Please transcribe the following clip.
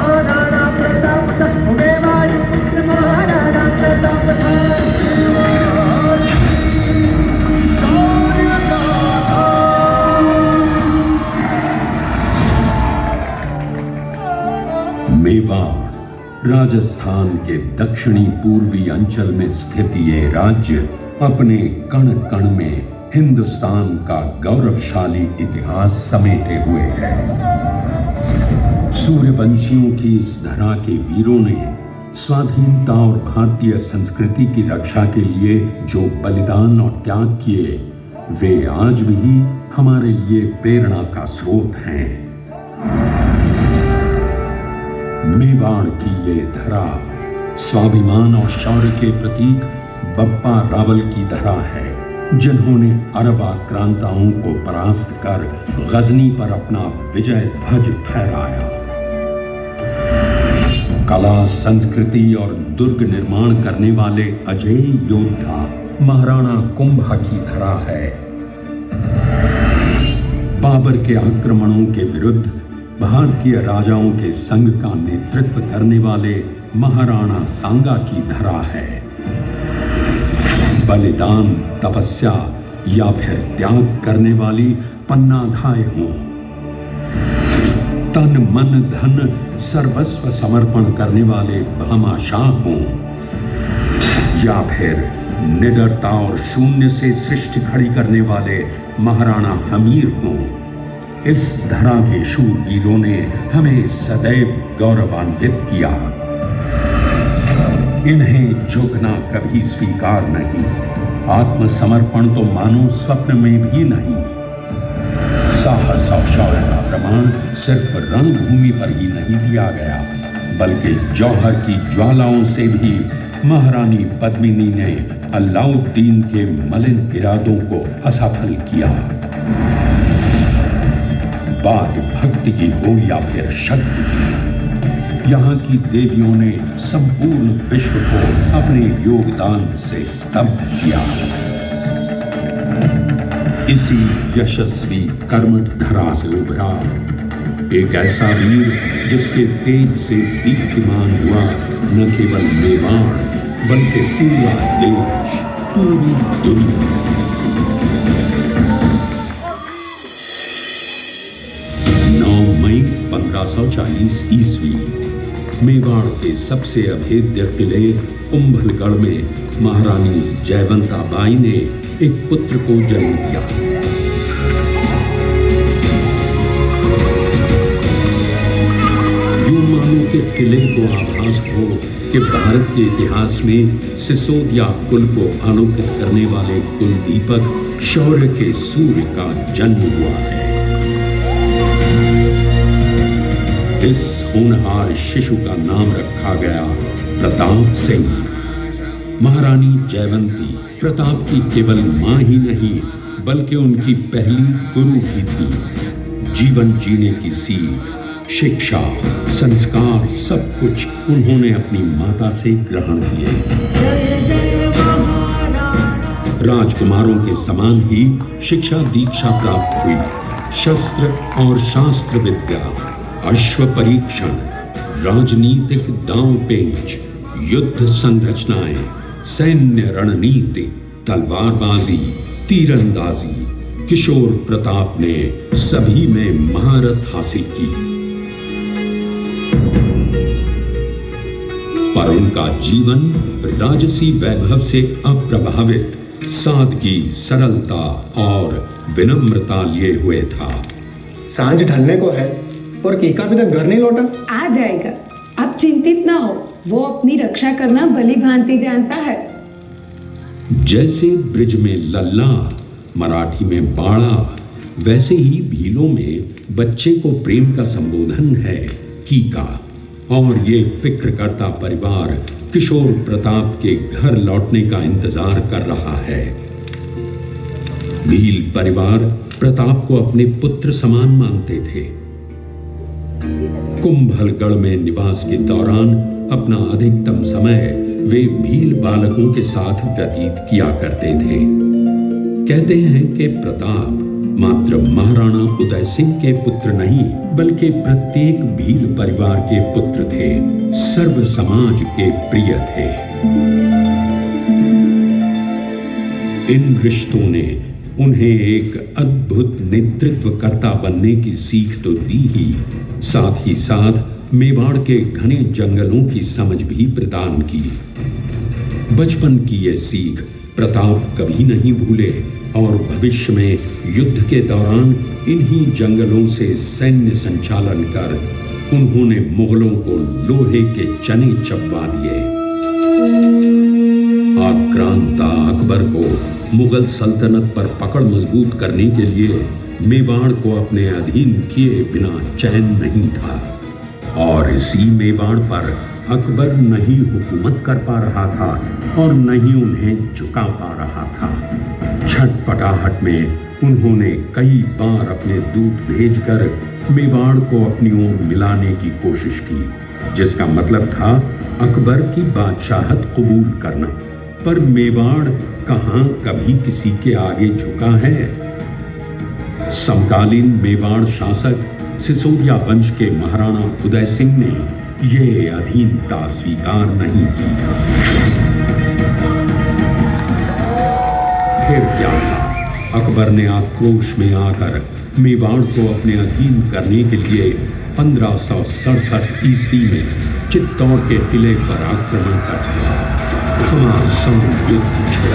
महाराणा प्रताप का मेवाड़ी पुत्र महाराणा प्रताप था। मेवाड़ राजस्थान के दक्षिणी पूर्वी अंचल में स्थित ये राज्य अपने कण कण में हिंदुस्तान का गौरवशाली इतिहास समेटे हुए है। सूर्यवंशियों की इस धरा के वीरों ने स्वाधीनता और भारतीय संस्कृति की रक्षा के लिए जो बलिदान और त्याग किए, वे आज भी हमारे लिए प्रेरणा का स्रोत हैं। मेवाड़ की ये धरा स्वाभिमान और शौर्य के प्रतीक बप्पा रावल की धरा है, जिन्होंने अरब आक्रांताओं को परास्त कर गजनी पर अपना विजय ध्वज फहराया। कला, संस्कृति और दुर्ग निर्माण करने वाले अजेय योद्धा महाराणा कुंभा की धरा है। बाबर के आक्रमणों के विरुद्ध भारतीय राजाओं के संघ का नेतृत्व करने वाले महाराणा सांगा की धरा है। बलिदान, तपस्या या फिर त्याग करने वाली पन्नाधाय हों, तन मन धन सर्वस्व समर्पण करने वाले भामाशाह हों, या फिर निडरता और शून्य से सृष्टि खड़ी करने वाले महाराणा हमीर हों, इस धरा के शूरवीरों ने हमें सदैव गौरवान्वित किया। इन्हें झुकना कभी स्वीकार नहीं, आत्मसमर्पण तो मानो स्वप्न में भी नहीं। साहस और शौर्य का प्रमाण सिर्फ रणभूमि पर ही नहीं दिया गया, बल्कि जौहर की ज्वालाओं से भी महारानी पद्मिनी ने अलाउद्दीन के मलिन इरादों को असफल किया। बात भक्ति की हो या फिर शक्ति की, यहाँ की देवियों ने संपूर्ण विश्व को अपने योगदान से स्तब्ध किया। इसी यशस्वी कर्मठ धरा से उभरा एक ऐसा वीर जिसके तेज से दीप्तिमान हुआ न केवल मेवाड़ बल्कि पूरा देश, पूरी दुनिया। 1540 ईस्वी मेवाड़ के सबसे अभेद्य किले कुंभलगढ़ में महारानी जयवंता बाई ने एक पुत्र को जन्म दिया। यूं मानो के किले को आभास हो कि भारत के इतिहास में सिसोदिया कुल को आलोकित करने वाले कुल दीपक शौर्य के सूर्य का जन्म हुआ है। इस होनहार शिशु का नाम रखा गया प्रताप सिंह। महारानी जयवंती प्रताप की केवल मां ही नहीं बल्कि उनकी पहली गुरु भी थी। जीवन जीने की सीख, शिक्षा, संस्कार सब कुछ उन्होंने अपनी माता से ग्रहण किए। राजकुमारों के समान ही शिक्षा दीक्षा प्राप्त हुई। शस्त्र और शास्त्र विद्या, अश्व परीक्षण, राजनीतिक दांव पेंच, युद्ध संरचनाएं, सैन्य रणनीति, तलवारबाजी, तीरंदाजी, किशोर प्रताप ने सभी में महारत हासिल की। पर उनका जीवन राजसी वैभव से अप्रभावित सादगी, सरलता और विनम्रता लिए हुए था। सांझ ढलने को है और कीका अभी तक घर नहीं लौटा। आ जाएगा, आप चिंतित ना हो, वो अपनी रक्षा करना भली भांति जानता है। जैसे ब्रिज में लल्ला, मराठी में बाड़ा, वैसे ही भीलों में बच्चे को प्रेम का संबोधन है कीका। और ये फिक्र करता परिवार किशोर प्रताप के घर लौटने का इंतजार कर रहा है। भील परिवार प्रताप को अपने पुत्र समान मानते थे। कुंभलगढ़ में निवास के दौरान अपना अधिकतम समय वे भील बालकों के साथ व्यतीत किया करते थे। कहते हैं कि प्रताप मात्र महाराणा उदय सिंह के पुत्र नहीं, बल्कि प्रत्येक भील परिवार के पुत्र थे, सर्व समाज के प्रिय थे। इन रिश्तों ने उन्हें एक अद्भुत नेतृत्वकर्ता बनने की सीख तो दी ही, साथ ही साथ मेवाड़ के घने जंगलों की समझ भी प्रदान की। बचपन की यह सीख प्रताप कभी नहीं भूले और भविष्य में युद्ध के दौरान इन्हीं जंगलों से सैन्य संचालन कर उन्होंने मुगलों को लोहे के चने चबवा दिए। आक्रांता अकबर को मुगल सल्तनत पर पकड़ मजबूत करने के लिए मेवाड़ को अपने अधीन किए बिना चैन नहीं था, और इसी मेवाड़ पर अकबर न ही हुकूमत कर पा रहा था और न ही उन्हें झुका पा रहा था। छटपटाहट में उन्होंने कई बार अपने दूत भेजकर मेवाड़ को अपनी ओर मिलाने की कोशिश की, जिसका मतलब था अकबर की बादशाहत कबूल करना। पर मेवाड़ कहाँ कभी किसी के आगे झुका है। समकालीन मेवाड़ शासक सिसोदिया वंश के महाराणा उदय सिंह ने यह अधीनता स्वीकार नहीं की। फिर क्या था? अकबर ने आक्रोश में आकर मेवाड़ को अपने अधीन करने के लिए 1567 ईस्वी में चित्तौड़ के किले पर आक्रमण कर दिया। घमासान युद्ध छिड़ा।